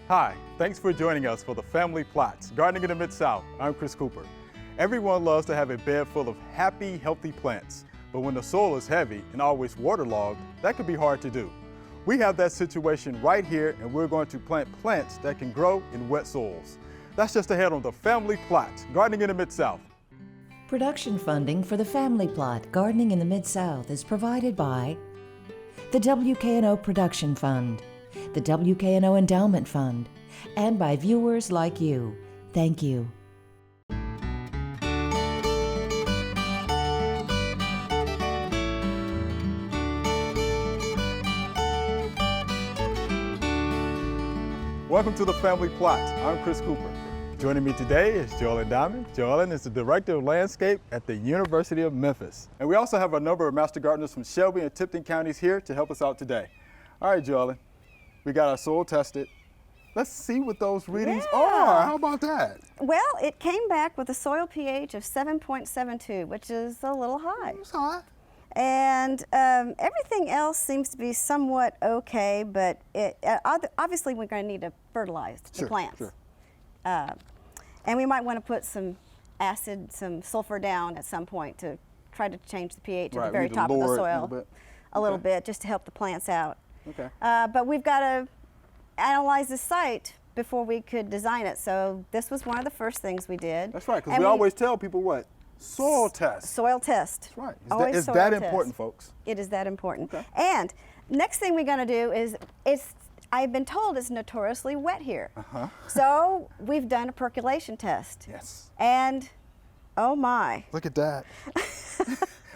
Hi, thanks for joining us for the Family Plots, Gardening in the Mid-South. I'm Chris Cooper. Everyone loves to have a bed full of happy, healthy plants, but when the soil is heavy and always waterlogged, that can be hard to do. We have that situation right here, and we're going to plant plants that can grow in wet soils. That's just ahead on the Family Plots, Gardening in the Mid-South. Production funding for the Family Plot, Gardening in the Mid-South is provided by the WKNO Production Fund, the WKNO Endowment Fund, and by viewers like you. Thank you. Welcome to the Family Plots. I'm Chris Cooper. Joining me today is Joellen Diamond. Joellen is the Director of Landscape at the University of Memphis. And we also have a number of master gardeners from Shelby and Tipton counties here to help us out today. All right, Joellen, we got our soil tested. Let's see what those readings are. How about that? Well, it came back with a soil pH of 7.72, which is a little high. It's high. And everything else seems to be somewhat okay, but obviously we're going to need to fertilize the plants. Sure. And we might want to put some acid, some sulfur down at some point to try to change the pH at the very top of the soil a little bit, just to help the plants out. Okay. But we've got to analyze the site before we could design it. So this was one of the first things we did. That's right, because we always tell people what? Soil test. Soil test. That's right. Always It's that important, folks. It is that important. Okay. And next thing we're going to do is, I've been told it's notoriously wet here. So we've done a percolation test. Yes. And oh my. Look at that.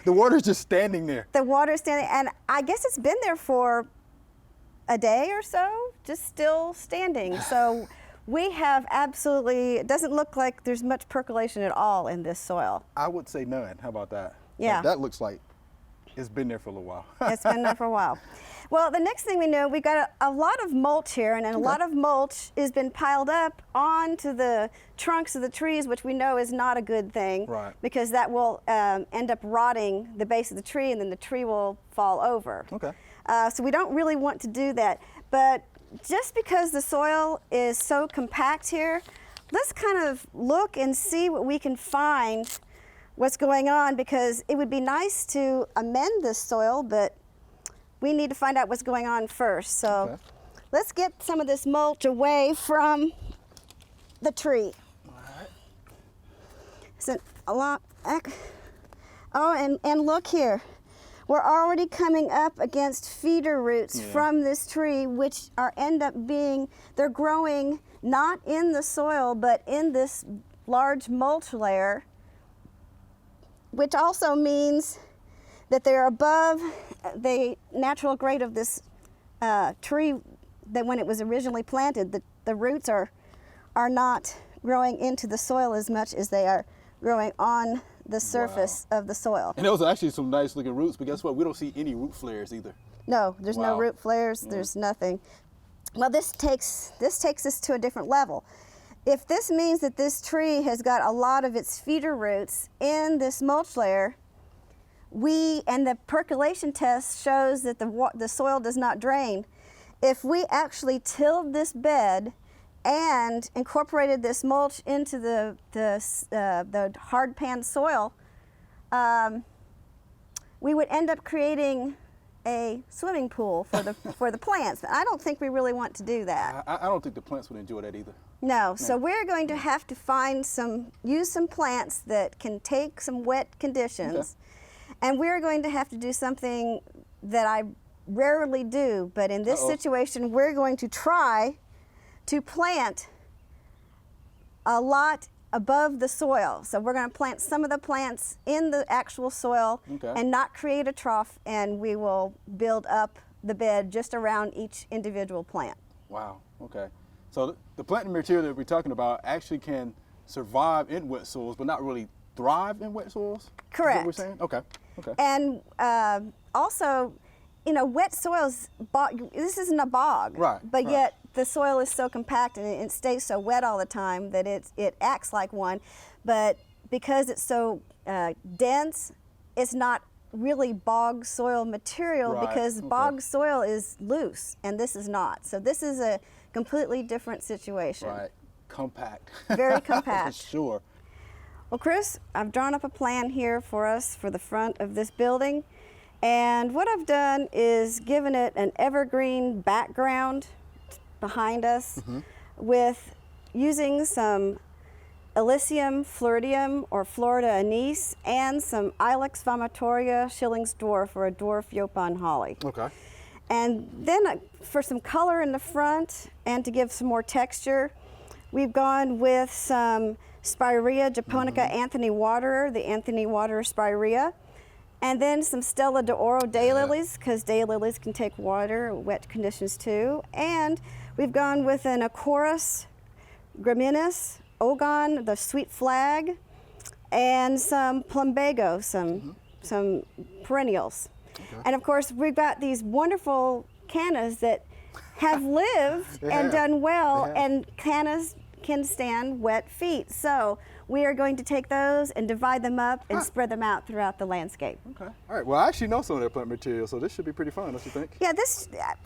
The water's just standing there. The water's standing, and I guess it's been there for a day or so, just still standing. So we have absolutely, it doesn't look like there's much percolation at all in this soil. I would say none. How about that? Yeah. That looks like it's been there for a little while. It's been there for a while. Well, the next thing we know, we've got a lot of mulch here, and a lot of mulch has been piled up onto the trunks of the trees, which we know is not a good thing, Right. because that will end up rotting the base of the tree, and then the tree will fall over. Okay. So we don't really want to do that. But just because the soil is so compact here, let's kind of look and see what we can find what's going on, because it would be nice to amend this soil, but we need to find out what's going on first. So let's get some of this mulch away from the tree. All right. So a lot. Oh, and look here. We're already coming up against feeder roots from this tree, which end up being, they're growing not in the soil, but in this large mulch layer, which also means that they're above the natural grade of this tree, that when it was originally planted, the roots are not growing into the soil as much as they are growing on the surface of the soil. And those are actually some nice looking roots, but guess what? We don't see any root flares either. No, there's no root flares, there's nothing. Well, this takes us to a different level. If this means that this tree has got a lot of its feeder roots in this mulch layer, and the percolation test shows that the soil does not drain. If we actually tilled this bed and incorporated this mulch into the hard pan soil, we would end up creating a swimming pool for the plants. But I don't think we really want to do that. I don't think the plants would enjoy that either. No, so we're going to have to use some plants that can take some wet conditions, and we're going to have to do something that I rarely do, but in this situation, we're going to try to plant a lot above the soil. So we're going to plant some of the plants in the actual soil and not create a trough, and we will build up the bed just around each individual plant. Wow, okay. So the planting material that we're talking about actually can survive in wet soils, but not really thrive in wet soils? Correct. Is that what we're saying? Okay. And also, wet soils, this isn't a bog. Right. But yet the soil is so compact and it stays so wet all the time that it acts like one. But because it's so dense, it's not really bog soil material, because bog soil is loose and this is not. So this is a completely different situation. Right. Compact. Very compact. Sure. Well, Chris, I've drawn up a plan here for us for the front of this building. And what I've done is given it an evergreen background behind us with using some Illicium floridium or Florida anise and some Ilex vomitoria Schilling's dwarf or a dwarf Yopon holly. Okay. And then for some color in the front and to give some more texture, we've gone with some Spirea japonica Anthony Waterer, the Anthony Waterer Spirea, and then some Stella d'Oro daylilies, because daylilies can take water, wet conditions too. And we've gone with an Acorus graminis, Ogon, the sweet flag, and some plumbago, some perennials. Okay. And of course, we've got these wonderful cannas that have lived and done well, and cannas can stand wet feet. So we are going to take those and divide them up and spread them out throughout the landscape. Okay. All right. Well, I actually know some of their plant material, so this should be pretty fun, don't you think? Yeah,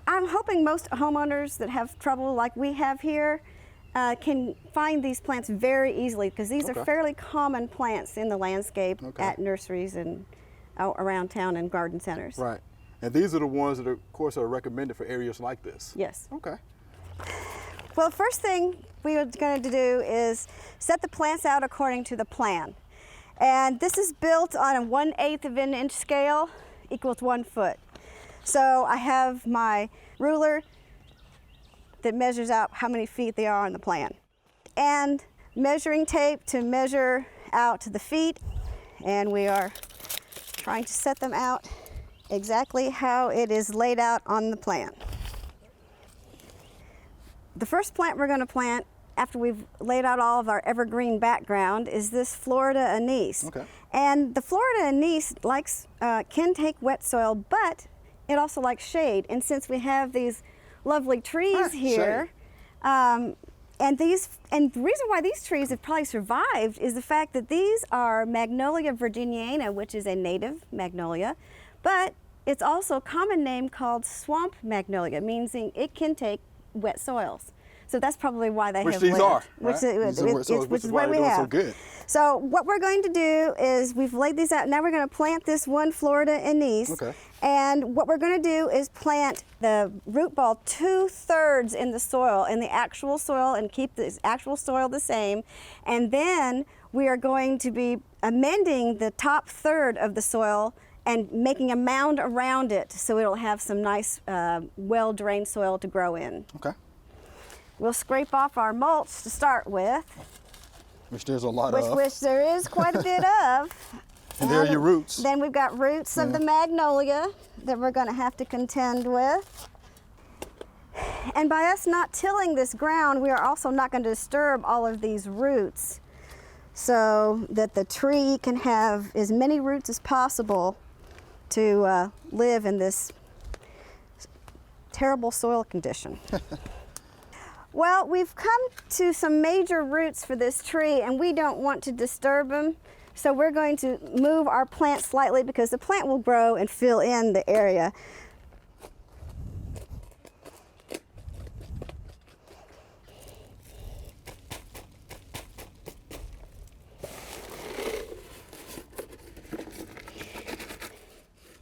I'm hoping most homeowners that have trouble like we have here can find these plants very easily, because these are fairly common plants in the landscape at nurseries and around town and garden centers. Right. And these are the ones that, of course, are recommended for areas like this. Yes. Okay. Well, the first thing we are going to do is set the plants out according to the plan. And this is built on a 1/8 of an inch scale, equals 1 foot. So I have my ruler that measures out how many feet they are on the plan, and measuring tape to measure out the feet, and we are trying to set them out exactly how it is laid out on the plan. The first plant we're going to plant after we've laid out all of our evergreen background is this Florida anise. Okay. And the Florida anise can take wet soil, but it also likes shade. And since we have these lovely trees here, and the reason why these trees have probably survived is the fact that these are Magnolia virginiana, which is a native magnolia, but it's also a common name called swamp magnolia, meaning it can take wet soils. So that's probably why they have lived. Which is why we have. So good. So what we're going to do is we've laid these out. Now we're going to plant this one Florida anise. Okay. And what we're going to do is plant the root ball 2/3 in the soil, in the actual soil, and keep the actual soil the same. And then we are going to be amending the top third of the soil and making a mound around it so it'll have some nice well-drained soil to grow in. Okay. We'll scrape off our mulch to start with. Which there's a lot of. Which there is quite a bit of. And there are your roots. Then we've got roots of the magnolia that we're going to have to contend with. And by us not tilling this ground, we are also not going to disturb all of these roots so that the tree can have as many roots as possible to live in this terrible soil condition. Well, we've come to some major roots for this tree, and we don't want to disturb them. So we're going to move our plant slightly because the plant will grow and fill in the area.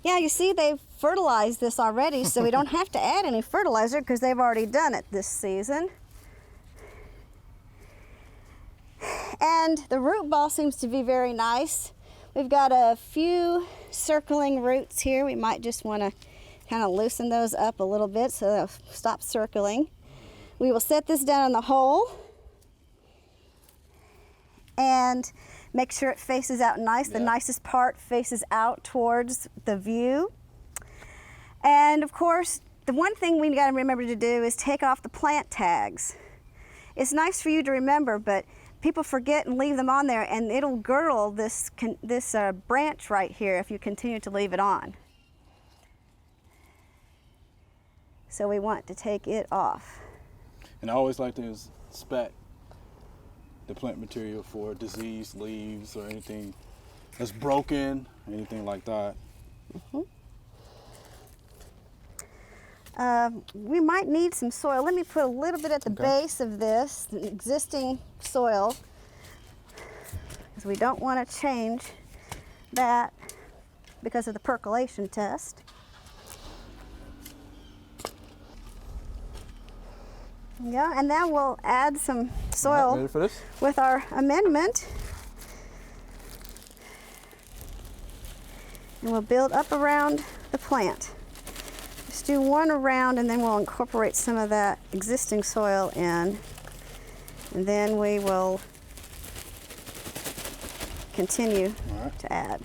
Yeah, you see they've fertilized this already, so we don't have to add any fertilizer because they've already done it this season. And the root ball seems to be very nice. We've got a few circling roots here. We might just want to kind of loosen those up a little bit so they'll stop circling. We will set this down in the hole and make sure it faces out nice. The nicest part faces out towards the view. And of course, the one thing we got to remember to do is take off the plant tags. It's nice for you to remember, but people forget and leave them on there, and it'll girdle this branch right here if you continue to leave it on. So we want to take it off. And I always like to inspect the plant material for diseased leaves or anything that's broken, anything like that. We might need some soil. Let me put a little bit at the base of this, the existing soil, because we don't want to change that because of the percolation test. Yeah, and then we'll add some soil ready for this? with our amendment. And we'll build up around the plant. Just do one around and then we'll incorporate some of that existing soil in. And then we will continue to add.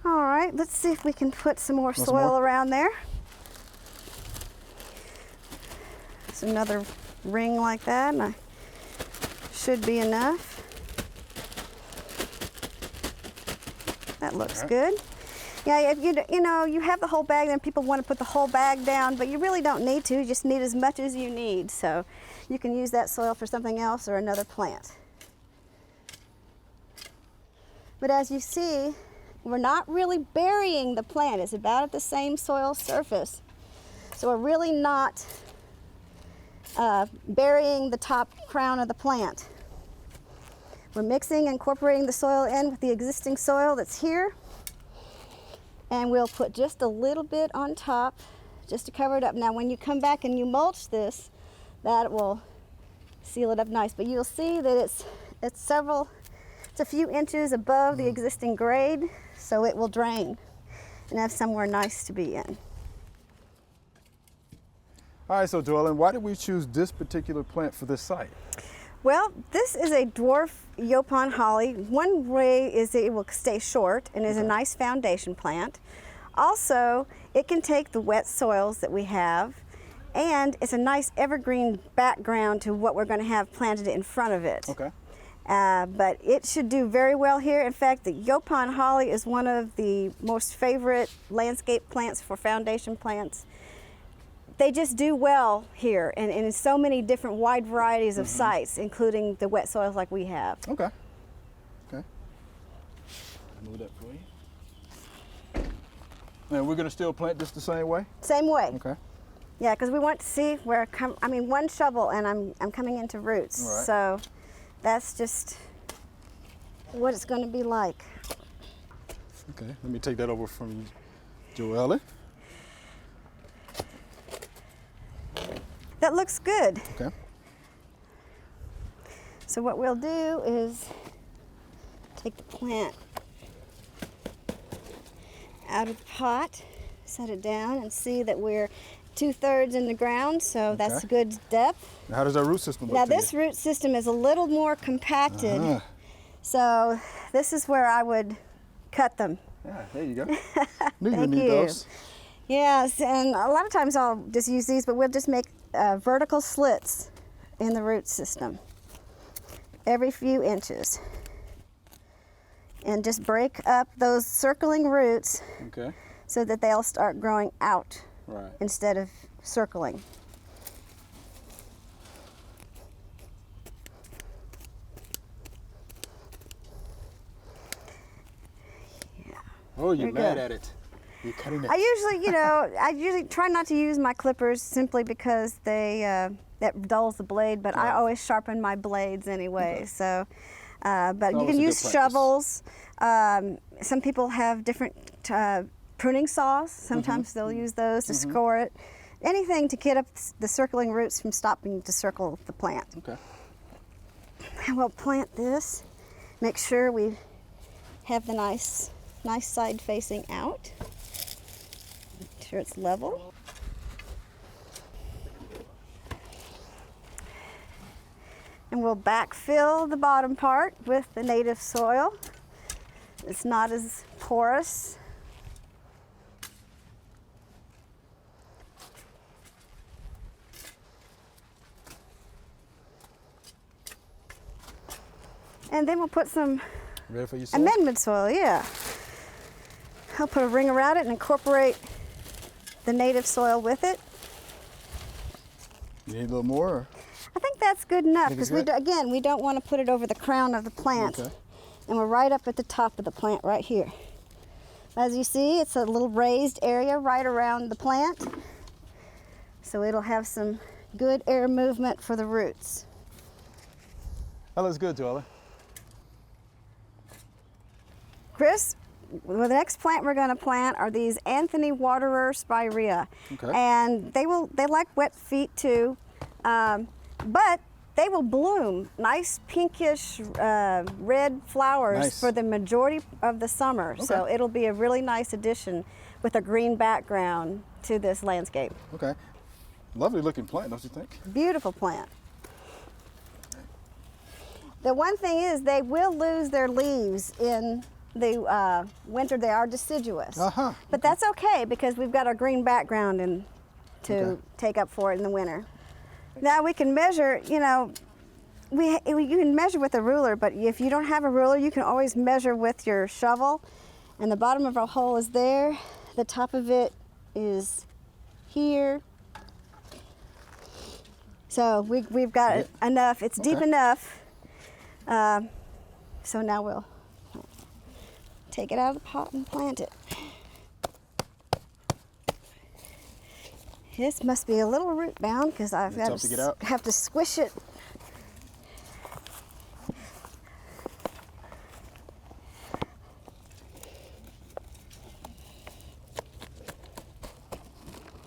All right, let's see if we can put some more soil around there. It's another ring like that, and should be enough. That looks good. Yeah, if you know, you have the whole bag, then people want to put the whole bag down, but you really don't need to. You just need as much as you need. So you can use that soil for something else or another plant. But as you see, we're not really burying the plant. It's about at the same soil surface. So we're really not burying the top crown of the plant. We're mixing and incorporating the soil in with the existing soil that's here. And we'll put just a little bit on top just to cover it up. Now when you come back and you mulch this, that will seal it up nice. But you'll see that it's a few inches above the existing grade, so it will drain and have somewhere nice to be in. All right, so Joellen, why did we choose this particular plant for this site? Well, this is a dwarf Yaupon holly. One way is that it will stay short and is a nice foundation plant. Also, it can take the wet soils that we have, and it's a nice evergreen background to what we're going to have planted in front of it. Okay. But it should do very well here. In fact, the Yaupon holly is one of the most favorite landscape plants for foundation plants. They just do well here and in so many different wide varieties of sites, including the wet soils like we have. Okay. Okay. Move that for you. And we're going to still plant this the same way? Same way. Okay. Yeah, because we want to see where, one shovel and I'm coming into roots. All right. So that's just what it's going to be like. Okay, let me take that over from Joellen. That looks good. Okay. So what we'll do is take the plant out of the pot, set it down, and see that we're 2/3 in the ground, so that's a good depth. Now how does our root system look Now to this you? root system is a little more compacted, so this is where I would cut them. Yeah, there you go. Knew you Thank need you. those. Yes, and a lot of times I'll just use these, but we'll just make vertical slits in the root system every few inches. And just break up those circling roots Okay. so that they'll start growing out Right. instead of circling. Oh, you're Very mad good. at it. You're cutting it. I usually try not to use my clippers simply because that dulls the blade, but I always sharpen my blades anyway. Okay. So, but you always can a good use practice. shovels. Some people have different pruning saws. Sometimes they'll use those to score it. Anything to get up the circling roots from stopping to circle the plant. Okay. And we'll plant this. Make sure we have the nice side facing out. Make sure it's level. And we'll backfill the bottom part with the native soil. It's not as porous. And then we'll put some Ready for your soil? amendment soil, yeah. I'll put a ring around it and incorporate the native soil with it. You need a little more? Or? I think that's good enough Think it's because good? again, we don't want to put it over the crown of the plant. Okay. And we're right up at the top of the plant right here. As you see, it's a little raised area right around the plant. So it'll have some good air movement for the roots. That looks good, Joella. Chris, well, the next plant we're going to plant are these Anthony Waterer spirea. Okay. And they like wet feet too, but they will bloom nice pinkish red flowers Nice. for the majority of the summer. Okay. So it'll be a really nice addition with a green background to this landscape. Okay. Lovely looking plant, don't you think? Beautiful plant. The one thing is they will lose their leaves in the winter. They are deciduous. Uh-huh. But that's okay because we've got our green background to Okay. take up for it in the winter. Now we can measure, you know, you can measure with a ruler, but if you don't have a ruler, you can always measure with your shovel. And the bottom of our hole is there. The top of it is here. So we've got Yep. enough. It's deep Okay. enough. So now we'll take it out of the pot and plant it. This must be a little root bound because I've It's got tough to get out. have to squish it.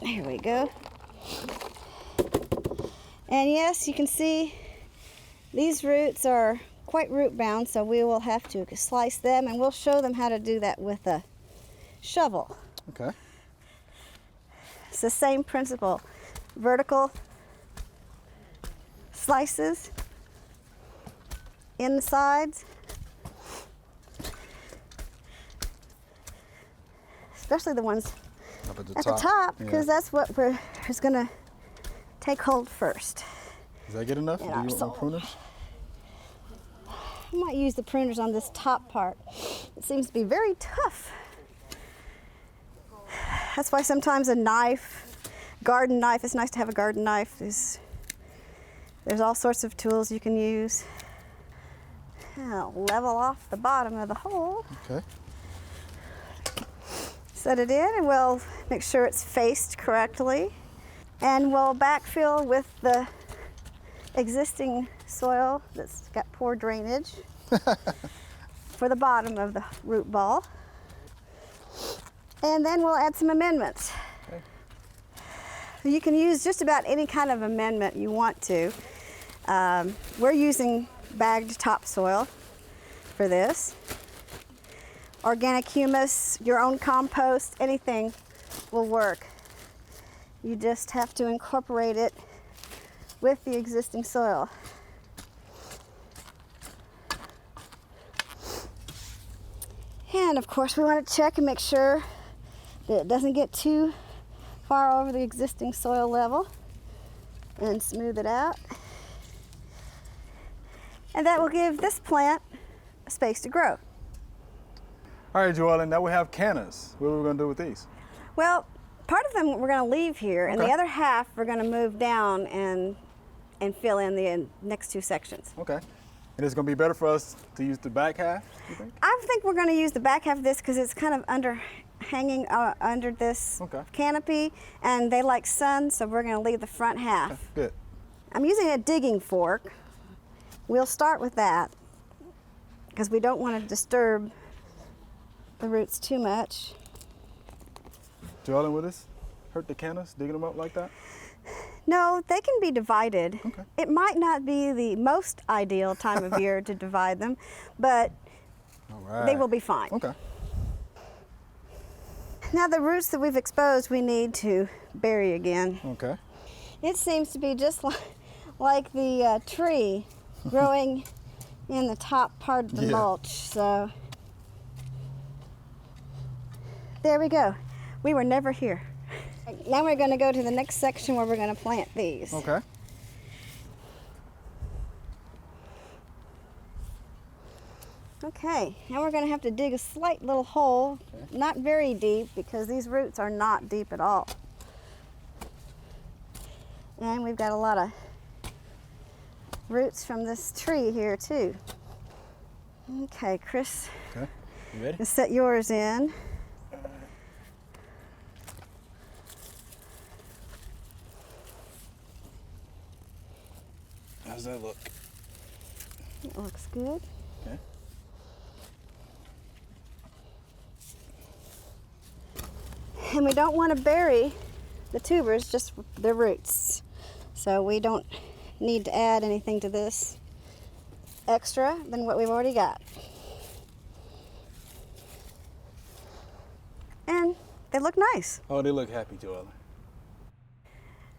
There we go. And yes, you can see these roots are quite root bound, so we will have to slice them, and we'll show them how to do that with a shovel. Okay. It's the same principle. Vertical slices in the sides, especially the ones Up at the at the top, because Yeah. that's what is going to take hold first. Is that good enough? in Do our you want more soil. pruners? I might use the pruners on this top part. It seems to be very tough. That's why sometimes a knife, garden knife, it's nice to have a garden knife. There's all sorts of tools you can use. I'll level off the bottom of the hole, Okay. set it in, and we'll make sure it's faced correctly. And we'll backfill with the existing soil that's got poor drainage for the bottom of the root ball. And then we'll add some amendments. Okay. You can use just about any kind of amendment you want to. We're using bagged topsoil for this. Organic humus, your own compost, anything will work. You just have to incorporate it with the existing soil. And of course we want to check and make sure that it doesn't get too far over the existing soil level, and smooth it out. And that will give this plant a space to grow. All right, Joella, now we have cannas. What are we going to do with these? Well, part of them we're going to leave here, and the Okay. other half we're going to move down and fill in the next two sections. Okay. And it's going to be better for us to use the back half, you think? I think we're going to use the back half of this because it's kind of hanging under this Okay. canopy, and they like sun, so we're going to leave the front half. Good. I'm using a digging fork. We'll start with that because we don't want to disturb the roots too much. Joella, would this hurt the cannas, digging them up like that? No, they can be divided. Okay. It might not be the most ideal time of year to divide them, but All right. they will be fine. Okay. Now the roots that we've exposed, we need to bury again. Okay. It seems to be just like the tree growing in the top part of the Yeah. mulch. So there we go. We were never here. Now we're going to go to the next section where we're going to plant these. Okay. Okay, now we're going to have to dig a slight little hole, not very deep because these roots are not deep at all. And we've got a lot of roots from this tree here too. Okay, Chris, Okay, you ready? let's set yours in. How's that look? It looks good. Okay. And we don't want to bury the tubers, just the roots. So we don't need to add anything to this extra than what we've already got. And they look nice. Oh, they look happy, Joella.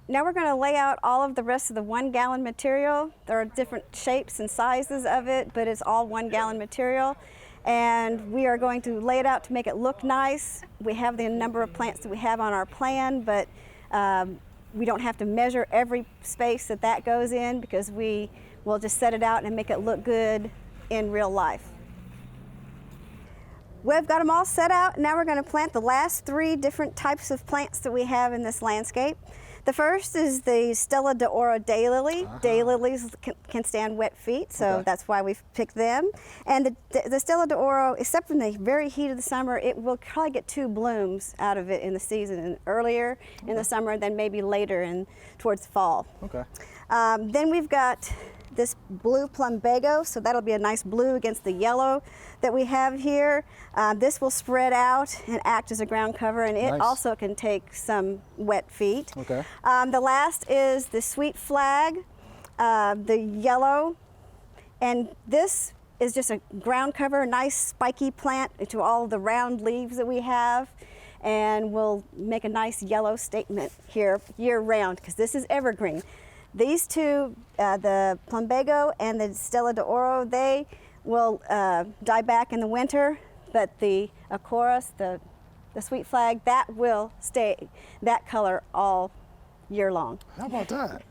Now we're going to lay out all of the rest of the 1 gallon material. There are different shapes and sizes of it, but it's all 1 gallon material. And we are going to lay it out to make it look nice. We have the number of plants that we have on our plan, but we don't have to measure every space that goes in, because we will just set it out and make it look good in real life. We've got them all set out. Now we're going to plant the last 3 different types of plants that we have in this landscape. The first is the Stella d'Oro daylily. Daylilies can stand wet feet, so that's why we've picked them. And the Stella d'Oro, except in the very heat of the summer, it will probably get 2 blooms out of it in the season, and earlier in the summer than maybe later in towards fall. Okay. Then we've got this blue plumbago, so that'll be a nice blue against the yellow that we have here. This will spread out and act as a ground cover, and it also can take some wet feet. Okay. The last is the sweet flag, the yellow, and this is just a ground cover, a nice spiky plant into all of the round leaves that we have, and will make a nice yellow statement here year round, because this is evergreen. These 2, the plumbago and the Stella d'Oro, they will die back in the winter, but the Acorus, the sweet flag, that will stay that color all year long. How about that?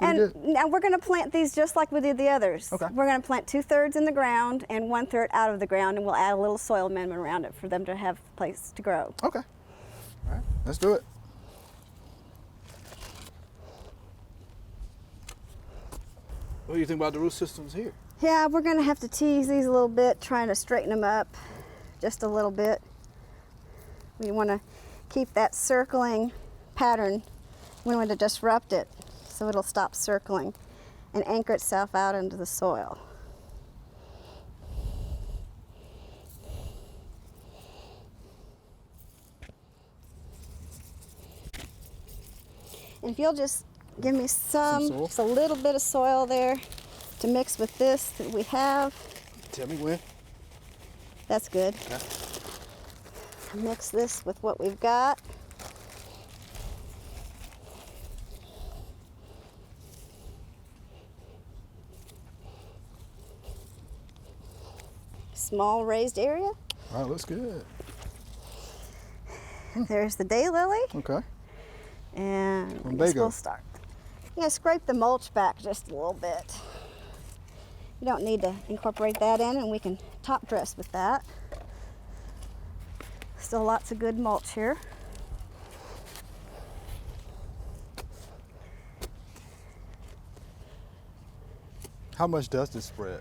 And now we're going to plant these just like we did the others. Okay. We're going to plant 2/3 in the ground and 1/3 out of the ground, and we'll add a little soil amendment around it for them to have a place to grow. Okay. All right, let's do it. What do you think about the root systems here? Yeah, we're going to have to tease these a little bit, trying to straighten them up just a little bit. We want to keep that circling pattern. We don't want to disrupt it, so it'll stop circling and anchor itself out into the soil. And if you'll just give me just a little bit of soil there to mix with this that we have. Tell me when. That's good. Okay. Mix this with what we've got. Small raised area. All right, looks good. There's the daylily. Okay. And I Plumbago. guess we'll start. Yeah, scrape the mulch back just a little bit. You don't need to incorporate that in, and we can top dress with that. Still lots of good mulch here. How much does this spread?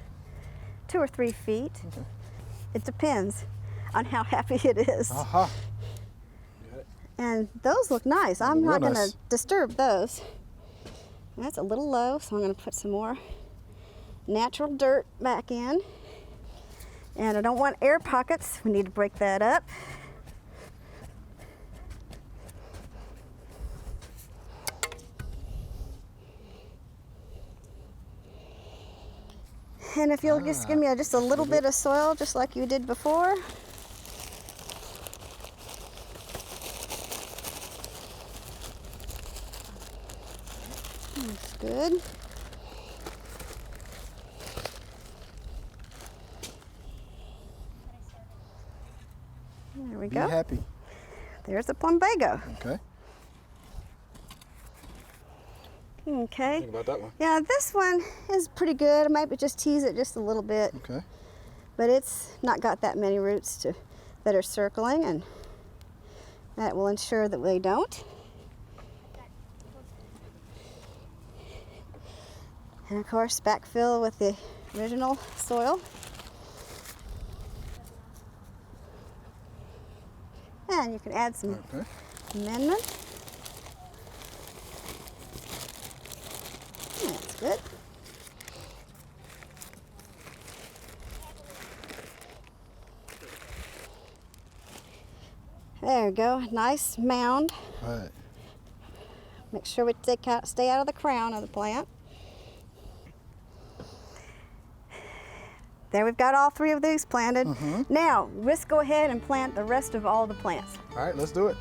2 or 3 feet. Okay. It depends on how happy it is. Aha. Got it. And those look nice. I'm Real not going to nice. disturb those. And that's a little low, so I'm going to put some more natural dirt back in. And I don't want air pockets. We need to break that up. And if you'll just give me just a little bit of soil, just like you did before. That's good. There we Be go. happy. There's the plumbago. Okay. Okay. Think about that one. Yeah, this one is pretty good. I might just tease it just a little bit, Okay. but it's not got that many roots that are circling, and that will ensure that they don't. And of course, backfill with the original soil. And you can add some amendment. That's good. There we go, nice mound. All right. Make sure we stay out of the crown of the plant. There we've got all 3 of these planted. Now, let's go ahead and plant the rest of all the plants. All right, let's do it.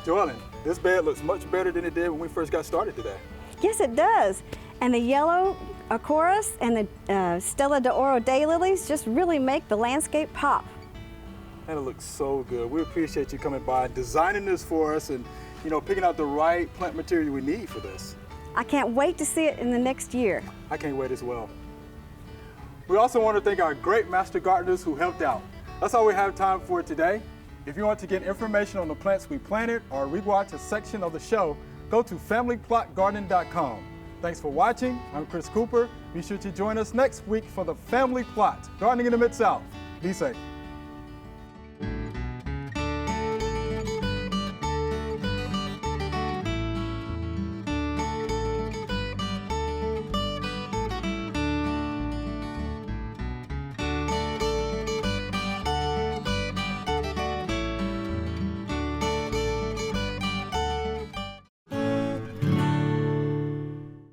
Joellen, this bed looks much better than it did when we first got started today. Yes, it does. And the yellow Acorus and the Stella d'Oro daylilies just really make the landscape pop. And it looks so good. We appreciate you coming by, designing this for us, and picking out the right plant material we need for this. I can't wait to see it in the next year. I can't wait as well. We also want to thank our great master gardeners who helped out. That's all we have time for today. If you want to get information on the plants we planted or rewatch a section of the show, go to familyplotgardening.com. Thanks for watching. I'm Chris Cooper. Be sure to join us next week for the Family Plot, Gardening in the Mid-South. Be safe.